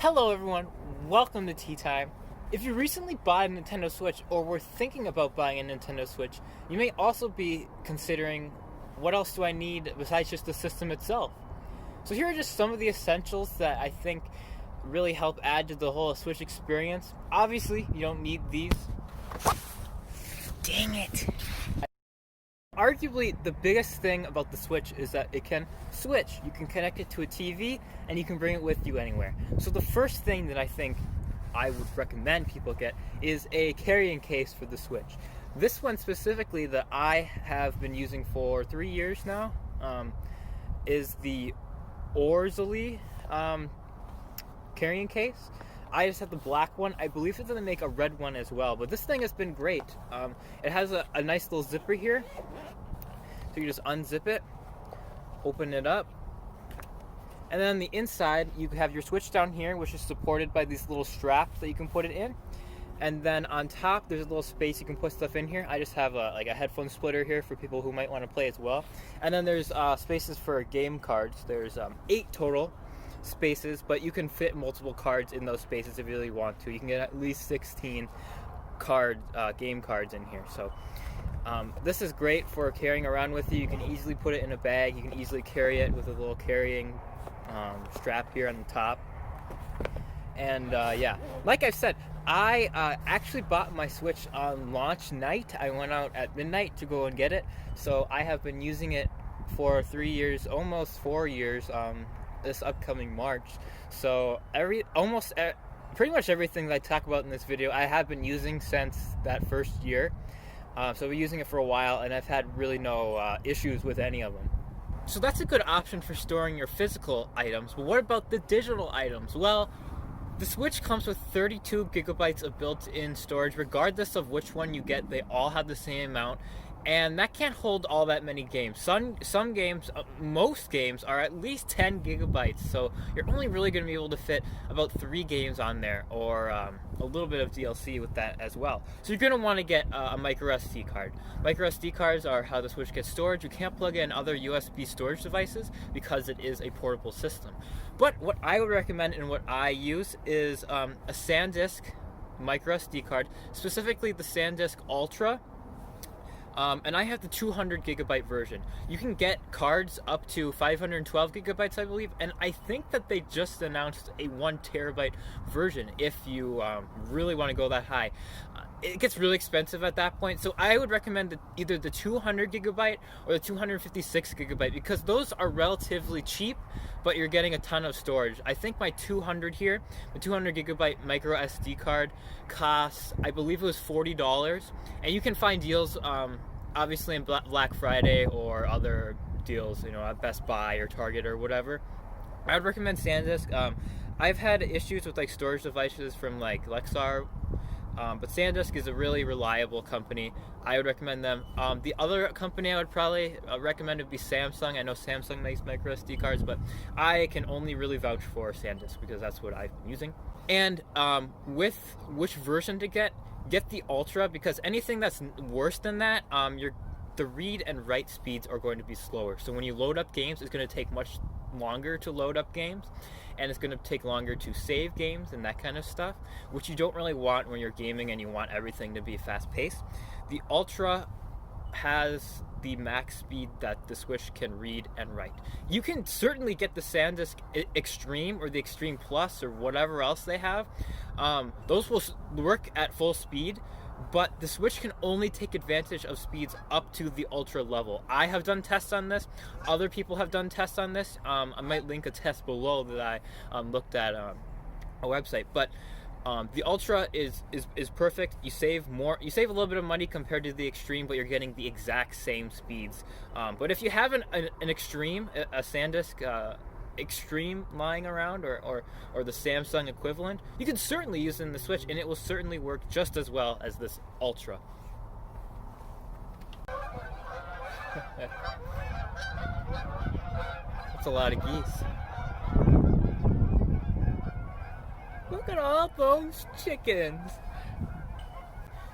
Hello everyone, welcome to Tea Time. If you recently bought a Nintendo Switch or were thinking about buying a Nintendo Switch, you may also be considering what else do I need besides just the system itself. So here are just some of the essentials that I think really help add to the whole Switch experience. Obviously, you don't need these. Dang it! Arguably, the biggest thing about the Switch is that it can switch. You can connect it to a TV, and you can bring it with you anywhere. So the first thing that I think I would recommend people get is a carrying case for the Switch. This one specifically that I have been using for 3 years now is the Orzly carrying case. I just have the black one. I believe that they make a red one as well, but this thing has been great. It has a nice little zipper here, so you just unzip it, open it up, and then on the inside you have your Switch down here, which is supported by these little straps that you can put it in. And then on top there's a little space you can put stuff in here. I just have a headphone splitter here for people who might want to play as well. And then there's spaces for game cards. There's 8 total spaces, but you can fit multiple cards in those spaces if you really want to. You can get at least 16 game cards in here. So this is great for carrying around with you. You can easily put it in a bag. You can easily carry it with a little carrying strap here on the top. And yeah, like I've said, I actually bought my Switch on launch night. I went out at midnight to go and get it, so I have been using it for 3 years, almost 4 years, this upcoming March. So pretty much everything that I talk about in this video I have been using since that first year. So I've been using it for a while, and I've had really no issues with any of them. So that's a good option for storing your physical items, but what about the digital items? Well, the Switch comes with 32 gigabytes of built-in storage. Regardless of which one you get, they all have the same amount, and that can't hold all that many games. Some games, most games, are at least 10 gigabytes, so you're only really going to be able to fit about 3 games on there, or a little bit of DLC with that as well. So you're going to want to get a micro SD card. Micro SD cards are how the Switch gets storage. You can't plug in other USB storage devices because it is a portable system. But what I would recommend and what I use is a SanDisk micro SD card, specifically the SanDisk Ultra. And I have the 200 gigabyte version. You can get cards up to 512 gigabytes, I believe, and I think that they just announced a 1 terabyte version if you really want to go that high. It gets really expensive at that point, so I would recommend either the 200 gigabyte or the 256 gigabyte, because those are relatively cheap, but you're getting a ton of storage. I think my 200 here, the 200 gigabyte micro SD card, costs, I believe it was $40, and you can find deals obviously in Black Friday or other deals, at Best Buy or Target or whatever. I would recommend SanDisk. I've had issues with storage devices from Lexar, but SanDisk is a really reliable company. I would recommend them. The other company I would probably recommend would be Samsung. I know Samsung makes micro SD cards, but I can only really vouch for SanDisk because that's what I've been using. And with which version to get the Ultra, because anything that's worse than that, the read and write speeds are going to be slower. So when you load up games, it's going to take much longer to load up games, and it's going to take longer to save games and that kind of stuff, which you don't really want when you're gaming and you want everything to be fast-paced. The Ultra has the max speed that the Switch can read and write. You can certainly get the SanDisk Extreme or the Extreme Plus or whatever else they have. Those will work at full speed, but the Switch can only take advantage of speeds up to the Ultra level. I have done tests on this. Other people have done tests on this. I might link a test below that I looked at a website, but the Ultra is perfect. You save a little bit of money compared to the Extreme, but you're getting the exact same speeds. But if you have an Extreme, a SanDisk Extreme lying around, or the Samsung equivalent, you can certainly use it in the Switch, and it will certainly work just as well as this Ultra. That's a lot of geese. Look at all those chickens.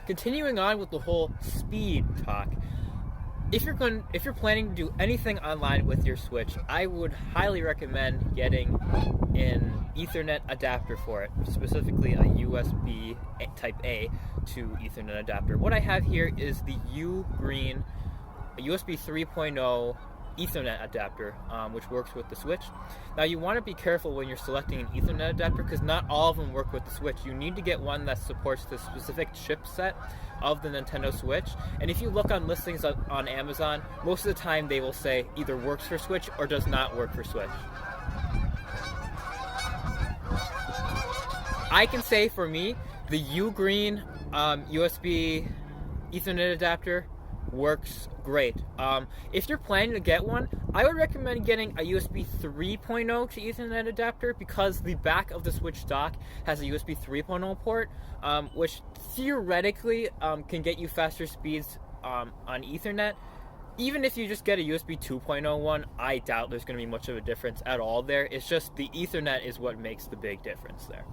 Continuing on with the whole speed talk, if you're planning to do anything online with your Switch, I would highly recommend getting an Ethernet adapter for it, specifically a USB Type A to Ethernet adapter. What I have here is the UGreen USB 3.0 Ethernet adapter, which works with the Switch. Now you want to be careful when you're selecting an Ethernet adapter because not all of them work with the Switch. You need to get one that supports the specific chipset of the Nintendo Switch. And if you look on listings on Amazon, most of the time they will say either works for Switch or does not work for Switch. I can say for me, the UGreen USB Ethernet adapter works great. If you're planning to get one, I would recommend getting a USB 3.0 to Ethernet adapter because the back of the Switch dock has a USB 3.0 port, which theoretically can get you faster speeds on Ethernet. Even if you just get a USB 2.0 one, I doubt there's going to be much of a difference at all there. It's just the Ethernet is what makes the big difference there.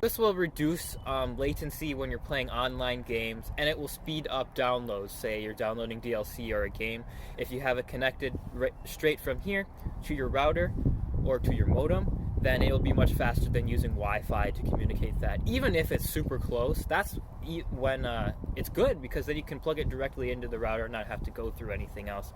This will reduce latency when you're playing online games, and it will speed up downloads. Say you're downloading DLC or a game. If you have it connected straight from here to your router or to your modem, then it will be much faster than using Wi-Fi to communicate that. Even if it's super close, that's when it's good because then you can plug it directly into the router and not have to go through anything else.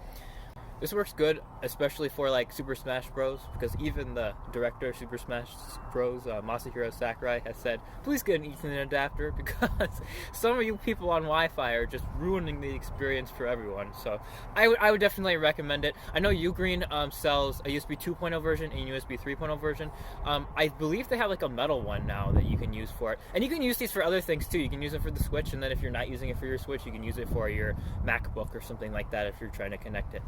This works good, especially for like Super Smash Bros. Because even the director of Super Smash Bros, Masahiro Sakurai, has said, please get an Ethernet adapter because some of you people on Wi-Fi are just ruining the experience for everyone. So I would definitely recommend it. I know UGreen sells a USB 2.0 version and a USB 3.0 version. I believe they have like a metal one now that you can use for it. And you can use these for other things too. You can use it for the Switch, and then if you're not using it for your Switch, you can use it for your MacBook or something like that if you're trying to connect it.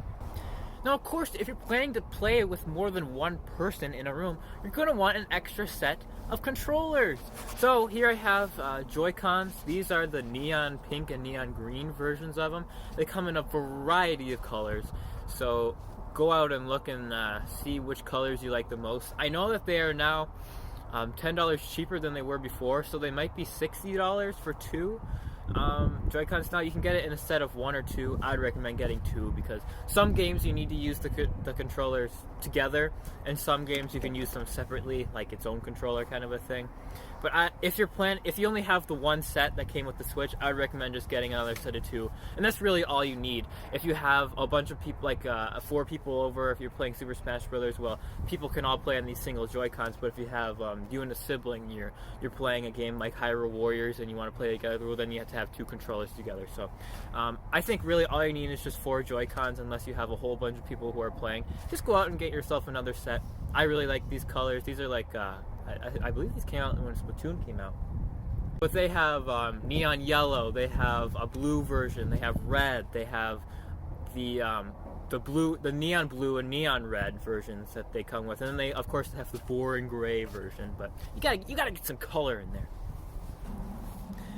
Now, of course, if you're planning to play with more than one person in a room, you're going to want an extra set of controllers. So here I have JoyCons. These are the neon pink and neon green versions of them. They come in a variety of colors. So go out and look and see which colors you like the most. I know that they are now $10 cheaper than they were before, so they might be $60 for two. JoyCons now, you can get it in a set of 1 or 2. I'd recommend getting 2 because some games you need to use the controllers together, and some games you can use them separately, like its own controller kind of a thing. But if you only have the one set that came with the Switch, I'd recommend just getting another set of 2, and that's really all you need. If you have a bunch of people, like 4 people over, if you're playing Super Smash Brothers, well, people can all play on these single Joy-Cons. But if you have you and a sibling, you're playing a game like Hyrule Warriors, and you want to play together, well, then you have to have 2 controllers together. So I think really all you need is just 4 Joy-Cons, unless you have a whole bunch of people who are playing. Just go out and get yourself another set. I really like these colors. These are like I believe these came out when Splatoon came out. But they have neon yellow, they have a blue version, they have red, they have the neon blue and neon red versions that they come with, and then they of course have the boring gray version. But you gotta get some color in there.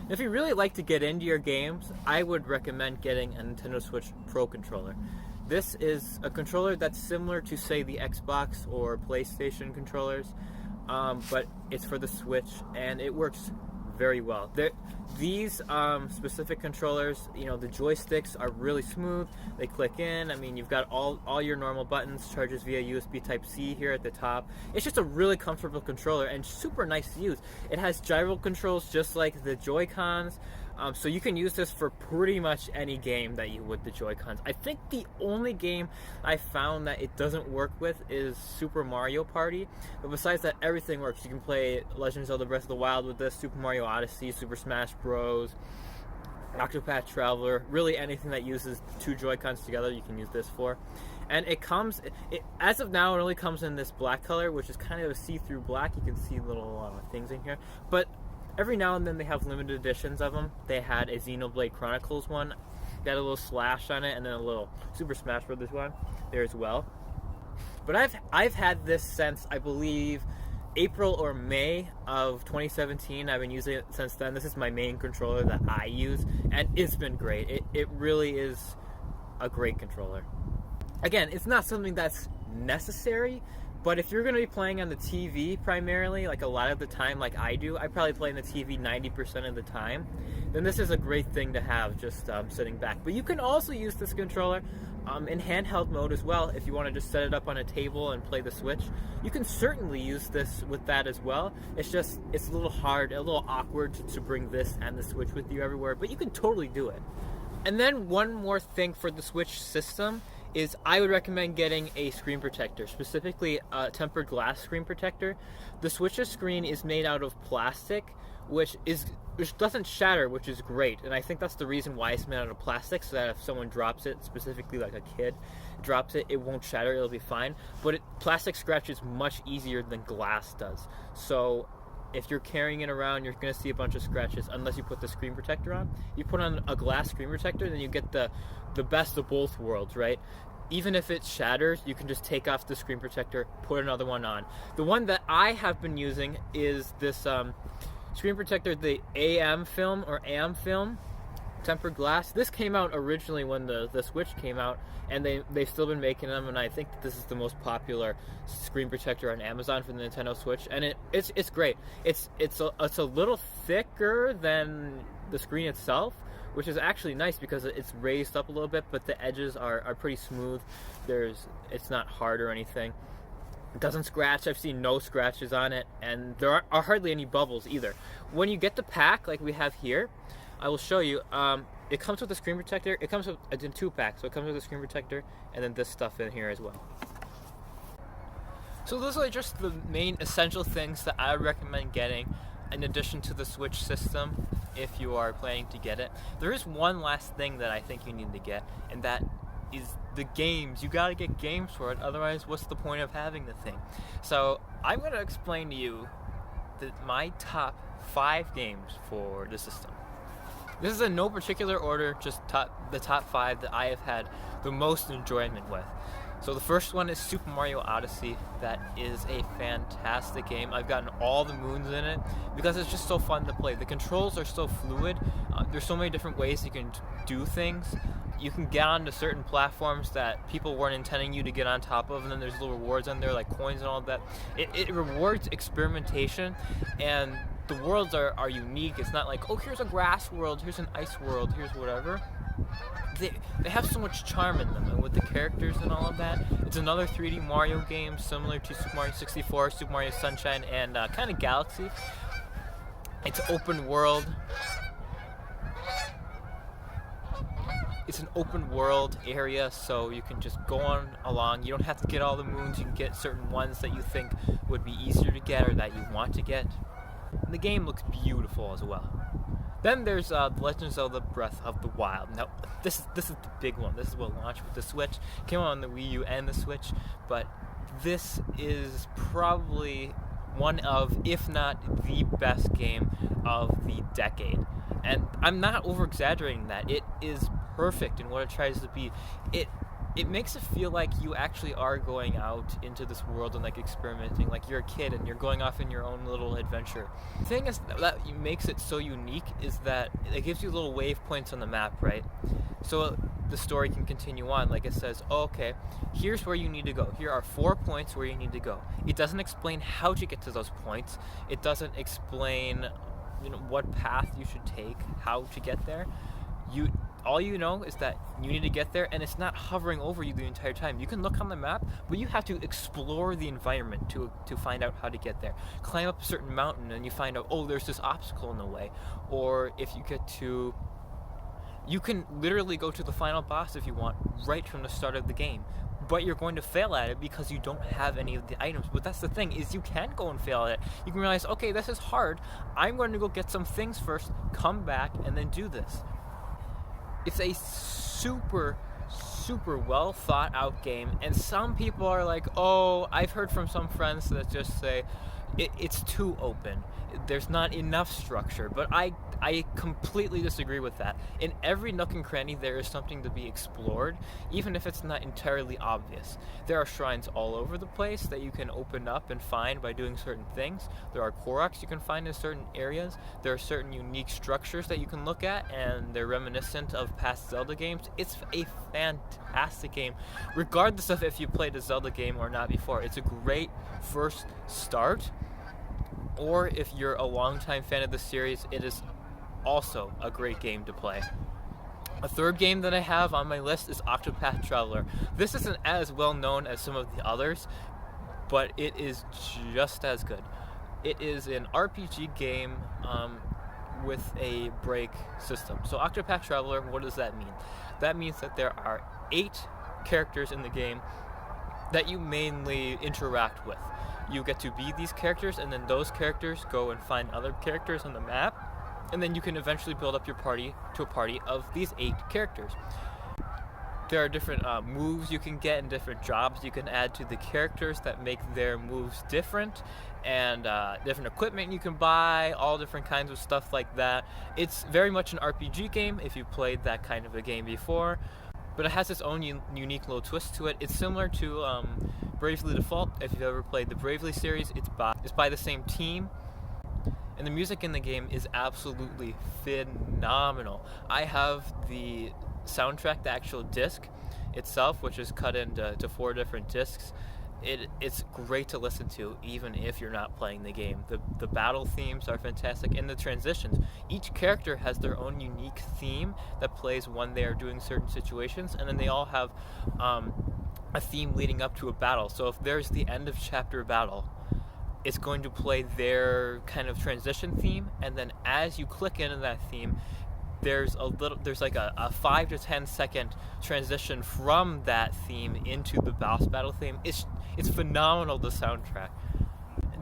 If you really like to get into your games, I would recommend getting a Nintendo Switch Pro controller. This is a controller that's similar to, say, the Xbox or PlayStation controllers, but it's for the Switch, and it works very well. These specific controllers, the joysticks are really smooth. They click in. I mean, you've got all your normal buttons, charges via USB Type-C here at the top. It's just a really comfortable controller and super nice to use. It has gyro controls just like the Joy-Cons. So you can use this for pretty much any game that you would the Joy-Cons. I think the only game I found that it doesn't work with is Super Mario Party. But besides that, everything works. You can play Legend of Zelda Breath of the Wild with this, Super Mario Odyssey, Super Smash Bros., Octopath Traveler, really anything that uses 2 Joy-Cons together you can use this for. And as of now, it only comes in this black color, which is kind of a see-through black. You can see little things in here. But every now and then they have limited editions of them. They had a Xenoblade Chronicles one, they had a little Slash on it, and then a little Super Smash Brothers one there as well. But I've had this since, I believe, April or May of 2017. I've been using it since then. This is my main controller that I use, and it's been great. It really is a great controller. Again, it's not something that's necessary, but if you're going to be playing on the TV primarily, like a lot of the time, like I do, I probably play on the TV 90% of the time, then this is a great thing to have just sitting back. But you can also use this controller in handheld mode as well, if you want to just set it up on a table and play the Switch, you can certainly use this with that as well. It's a little hard, a little awkward to bring this and the Switch with you everywhere, but you can totally do it. And then one more thing for the Switch system is I would recommend getting a screen protector, specifically a tempered glass screen protector. The Switch's screen is made out of plastic, which doesn't shatter, which is great. And I think that's the reason why it's made out of plastic, so that if someone drops it, specifically like a kid drops it, it won't shatter, it'll be fine. But plastic scratches much easier than glass does. So if you're carrying it around, you're going to see a bunch of scratches unless you put the screen protector on. You put on a glass screen protector, then you get the best of both worlds, right? Even if it shatters, you can just take off the screen protector, put another one on. The one that I have been using is this screen protector, the amFilm or amFilm tempered glass. This came out originally when the Switch came out, and they've still been making them, and I think that this is the most popular screen protector on Amazon for the Nintendo Switch, and it's great. It's a little thicker than the screen itself, which is actually nice because it's raised up a little bit, but the edges are pretty smooth. It's not hard or anything. It doesn't scratch. I've seen no scratches on it, and there are hardly any bubbles either. When you get the pack like we have here, I will show you. It comes with a screen protector. It comes in 2 packs, so it comes with a screen protector and then this stuff in here as well. So those are just the main essential things that I recommend getting in addition to the Switch system if you are planning to get it. There is one last thing that I think you need to get, and that is the games. You gotta get games for it, otherwise what's the point of having the thing? So I'm gonna explain to you my top 5 games for the system. This is in no particular order, just the top 5 that I have had the most enjoyment with. So the first one is Super Mario Odyssey. That is a fantastic game. I've gotten all the moons in it because it's just so fun to play. The controls are so fluid. There's so many different ways you can do things. You can get onto certain platforms that people weren't intending you to get on top of, and then there's little rewards on there like coins and all that. It rewards experimentation, and the worlds are unique. It's not like, oh, here's a grass world, here's an ice world, here's whatever. They have so much charm in them, and with the characters and all of that. It's another 3D Mario game similar to Super Mario 64, Super Mario Sunshine, and kind of Galaxy. It's open world. It's an open world area, so you can just go on along. You don't have to get all the moons. You can get certain ones that you think would be easier to get or that you want to get. And the game looks beautiful as well. Then there's The Legend of Zelda Breath of the Wild. Now, this is the big one. This is what launched with the Switch. Came out on the Wii U and the Switch, but this is probably one of, if not the best game of the decade. And I'm not over-exaggerating that. It is perfect in what it tries to be. It makes it feel like you actually are going out into this world and like experimenting, like you're a kid and you're going off in your own little adventure. The thing is that makes it so unique is that it gives you little wave points on the map, right? So the story can continue on. Like it says, oh, okay, here's where you need to go. Here are 4 points where you need to go. It doesn't explain how to get to those points. It doesn't explain, what path you should take, how to get there. All you know is that you need to get there, and it's not hovering over you the entire time. You can look on the map, but you have to explore the environment to find out how to get there. Climb up a certain mountain, and you find out, oh, there's this obstacle in the way. Or if you get to... You can literally go to the final boss if you want, right from the start of the game. But you're going to fail at it because you don't have any of the items. But that's the thing, is you can go and fail at it. You can realize, okay, this is hard. I'm going to go get some things first, come back, and then do this. It's a super well thought out game, and some people are like, oh, I've heard from some friends that just say it's too open. There's not enough structure, but I completely disagree with that. In every nook and cranny, there is something to be explored, even if it's not entirely obvious. There are shrines all over the place that you can open up and find by doing certain things. There are Koroks you can find in certain areas. There are certain unique structures that you can look at, and they're reminiscent of past Zelda games. It's a fantastic game, regardless of if you played a Zelda game or not before. It's a great first start. Or if you're a longtime fan of the series, it is also a great game to play. A third game that I have on my list is Octopath Traveler. This isn't as well known as some of the others, but it is just as good. It is an RPG game with a break system. So Octopath Traveler, what does that mean? That means that there are 8 characters in the game that you mainly interact with. You get to be these characters, and then those characters go and find other characters on the map, and then you can eventually build up your party to a party of these 8 characters. There are different moves you can get and different jobs you can add to the characters that make their moves different, and different equipment you can buy, all different kinds of stuff like that. It's very much an RPG game if you've played that kind of a game before, but it has its own unique little twist to it. It's similar to Bravely Default. If you've ever played the Bravely series, it's by the same team. And the music in the game is absolutely phenomenal. I have the soundtrack, the actual disc itself, which is cut into 4 different discs. It's great to listen to, even if you're not playing the game. The battle themes are fantastic, and the transitions. Each character has their own unique theme that plays when they are doing certain situations, and then they all have a theme leading up to a battle. So if there's the end of chapter battle, it's going to play their kind of transition theme, and then as you click into that theme, there's like a 5 to 10 second transition from that theme into the boss battle theme. It's phenomenal, the soundtrack.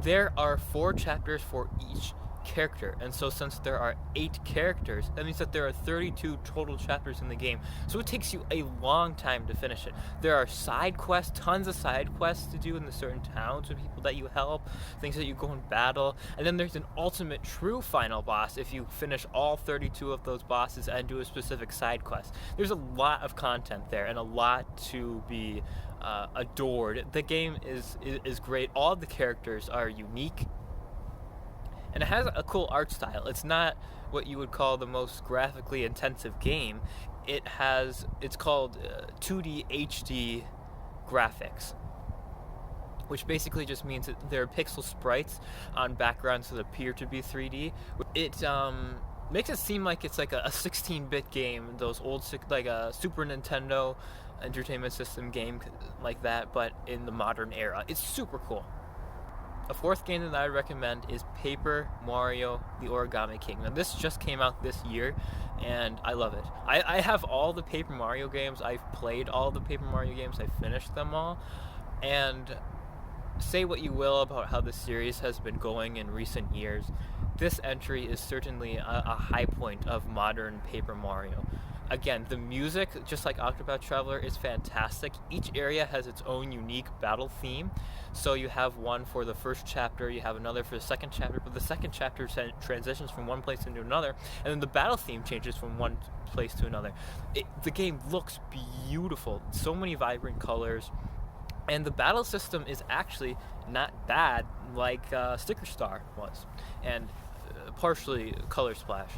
There are 4 chapters for each character, and so since there are 8 characters, that means that there are 32 total chapters in the game, so it takes you a long time to finish it. There are side quests, tons of side quests to do in the certain towns with people that you help, things that you go and battle, and then there's an ultimate true final boss if you finish all 32 of those bosses and do a specific side quest. There's a lot of content there and a lot to be adored. The game is great. All of the characters are unique, and it has a cool art style. It's not what you would call the most graphically intensive game. It's called 2D HD graphics, which basically just means that there are pixel sprites on backgrounds that appear to be 3D. It makes it seem like it's like a 16-bit game, those old, like a Super Nintendo Entertainment System game like that, but in the modern era. It's super cool. A 4th game that I would recommend is Paper Mario: The Origami King. Now, this just came out this year, and I love it. I have all the Paper Mario games. I've played all the Paper Mario games. I've finished them all. And say what you will about how the series has been going in recent years, this entry is certainly a high point of modern Paper Mario. Again, the music, just like Octopath Traveler, is fantastic. Each area has its own unique battle theme. So you have one for the first chapter, you have another for the second chapter, but the second chapter transitions from one place into another, and then the battle theme changes from one place to another. The game looks beautiful, so many vibrant colors, and the battle system is actually not bad like Sticker Star was, and partially Color Splash.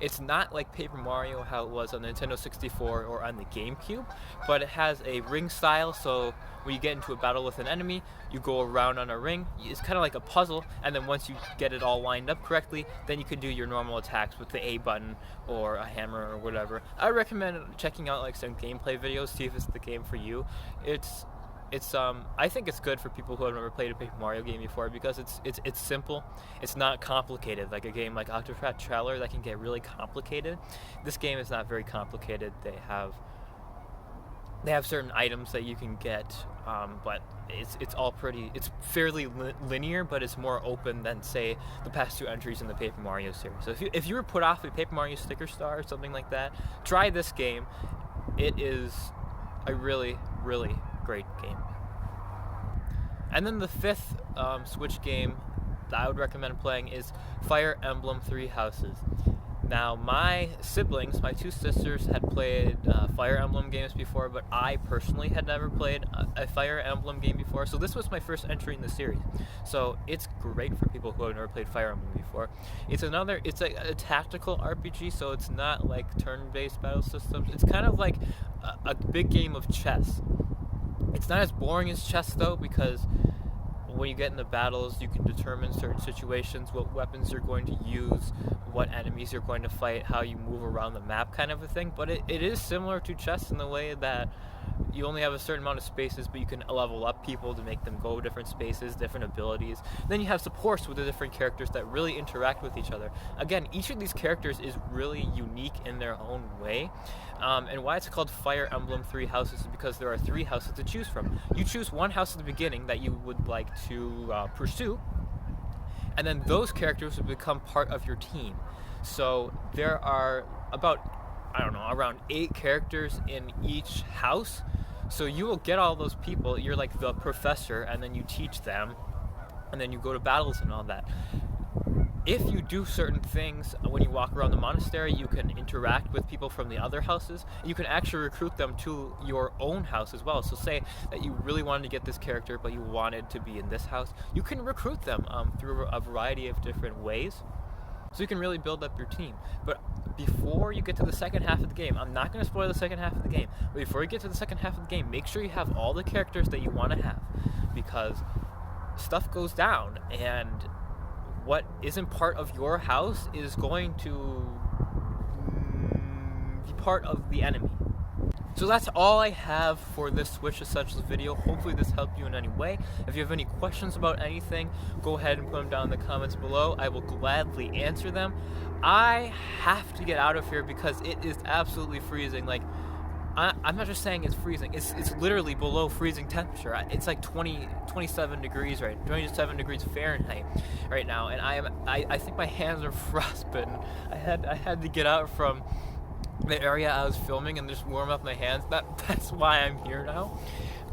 It's not like Paper Mario, how it was on the Nintendo 64 or on the GameCube, but it has a ring style, so when you get into a battle with an enemy, you go around on a ring. It's kind of like a puzzle, and then once you get it all lined up correctly, then you can do your normal attacks with the A button or a hammer or whatever. I recommend checking out like some gameplay videos, see if it's the game for you. I think it's good for people who have never played a Paper Mario game before, because it's simple. It's not complicated like a game like Octopath Traveler that can get really complicated. This game is not very complicated. They have certain items that you can get, but it's fairly linear, but it's more open than, say, the past 2 entries in the Paper Mario series. So if you were put off a Paper Mario Sticker Star or something like that, try this game. It is a really, really great game. And then the 5th Switch game that I would recommend playing is Fire Emblem 3 Houses. Now, my siblings, my 2 sisters, had played Fire Emblem games before, but I personally had never played a Fire Emblem game before, so this was my first entry in the series. So it's great for people who have never played Fire Emblem before. It's a tactical RPG, so it's not like turn-based battle systems. It's kind of like a big game of chess. It's not as boring as chess, though, because when you get into battles, you can determine certain situations, what weapons you're going to use, what enemies you're going to fight, how you move around the map, kind of a thing. But it is similar to chess in the way that you only have a certain amount of spaces, but you can level up people to make them go different spaces, different abilities. Then you have supports with the different characters that really interact with each other. Again, each of these characters is really unique in their own way. And why it's called Fire Emblem Three Houses is because there are 3 houses to choose from. You choose one house at the beginning that you would like to pursue, and then those characters will become part of your team. So there are about, I don't know, around 8 characters in each house. So you will get all those people. You're like the professor, and then you teach them, and then you go to battles and all that. If you do certain things when you walk around the monastery, you can interact with people from the other houses. You can actually recruit them to your own house as well. So say that you really wanted to get this character, but you wanted to be in this house, you can recruit them through a variety of different ways. So you can really build up your team. But before you get to the second half of the game, I'm not going to spoil the second half of the game, but before you get to the second half of the game, make sure you have all the characters that you want to have, because stuff goes down, and what isn't part of your house is going to be part of the enemy. So that's all I have for this Switch Essentials video. Hopefully this helped you in any way. If you have any questions about anything, go ahead and put them down in the comments below. I will gladly answer them. I have to get out of here because it is absolutely freezing. Like, I'm not just saying it's freezing. It's literally below freezing temperature. It's like 27 degrees, right? 27 degrees Fahrenheit right now, and I think my hands are frostbitten. I had to get out from the area I was filming and just warm up my hands. That's why I'm here now,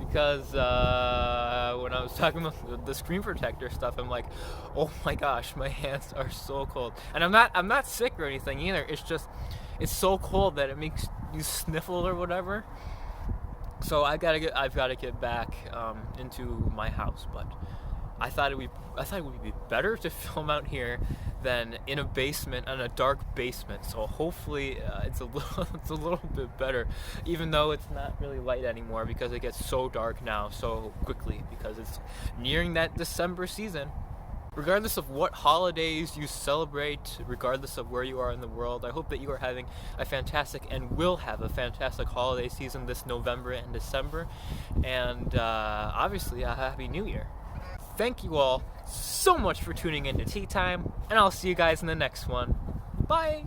because when I was talking about the screen protector stuff, I'm like, oh my gosh, my hands are so cold. And I'm not sick or anything either. It's just, it's so cold that it makes you sniffle or whatever. So I've got to get back into my house. But I thought it would be better to film out here than in a basement, in a dark basement. So hopefully it's a little bit better, even though it's not really light anymore because it gets so dark now so quickly because it's nearing that December season. Regardless of what holidays you celebrate, regardless of where you are in the world, I hope that you are having a fantastic and will have a fantastic holiday season this November and December, and obviously a Happy New Year. Thank you all so much for tuning in to Tea Time, and I'll see you guys in the next one. Bye!